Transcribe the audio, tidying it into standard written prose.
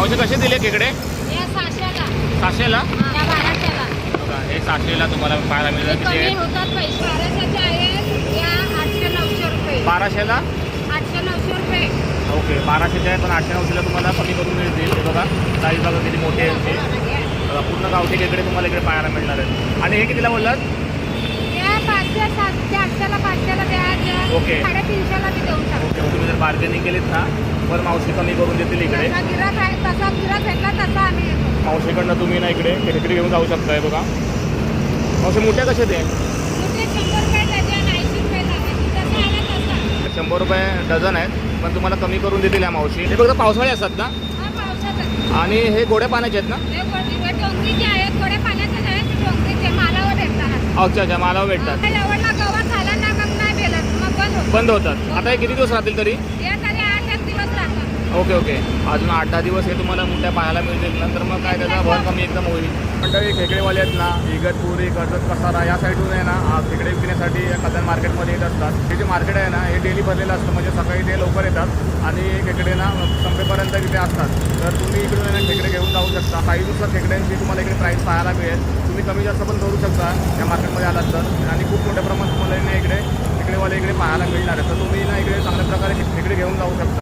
मावशी कसे दिले खेकडे? हे 600ला. 600ला? या 1200ला. बघा हे 600ला तुम्हाला पाहायला मिळतात. किती कमी आहे? होतात पैसे. 1200चे आहेत. या 800-900 रुपये. 1200ला? 800-900 रुपये. ओके 1200चे आहे पण 800-900ला तुम्हाला कमी करून मिळतील. हे बघा साईज बघा किती मोठी आहे यांची. बघा पूर्ण गावठी खेकडे तुम्हाला इकडे पाहायला मिळणार आहेत. आणि हे कितीला बोललात? या 500, 700, 800ला, 500ला द्या. ओके. 350ला बी देऊन टाकू. ओके तुम्ही जर बार्गेनिंग केलीत ना तर मावशी कमी करून देतील इकडे. जसा गिराक आहे तसा गिराक भेटला तसा आम्ही येतो. मावशीकडनं तुम्ही ना इकडे खेकडे घेऊन जाऊ शकताय. बघा मावशी मोठ्या कशा ते? कुठे 100 रुपये डझन, 80 रुपये डझन. जसा आला तसा. 100 रुपये डझन आहेत पण तुम्हाला कमी करून देतील या मावशी. हे फक्त पावसाळे असतात ना? हा पावसातच. आणि हे गोड्या पाण्याचे आहेत ना? हे डोंगरीचे आहेत, थोडे पाण्याचे आहेत, ते डोंगरीचे मालावर येतात. अच्छा अच्छा मला भेटतात. एवढला गवत झाला ना मग नाही भेटत, मग बंद होतं. बंद होतात. आता हे किती दिवस राहतील तरी? हे तरी 8 दिवस राहतात. ओके ओके अजून 8-10 दिवस हे तुम्हाला मोठ्या पाहायला मिळतील. नंतर मग काय त्याचा भर कमी एकदम होईल. मंडळी खेकडेवाले आहेत ना इगतपुरी कर्जत कसारा या साईडून आहे ना खेकडे विकण्यासाठी कल्याण मार्केटमध्ये येत असतात. हे जे मार्केट आहे ना हे डेली भरलेलं असतं. म्हणजे सकाळी ते लवकर येतात आणि खेकडे ना संपेपर्यंत तिथे असतात. तर तुम्ही इकडून आहे ना खेकडे घेऊन जाऊ शकता. काही दिवसात खेकड्यांची तुम्हाला इकडे प्राईस पाहायला मिळेल. तुम्ही कमी जास्त पण करू शकता या मार्केटमध्ये आलात तर. आणि खूप मोठ्या प्रमाणात तुम्हाला इकडे खेकडेवाले इकडे पाहायला मिळणार आहे. तर तुम्ही ना इकडे चांगल्या प्रकारे खेकडे घेऊन जाऊ शकता.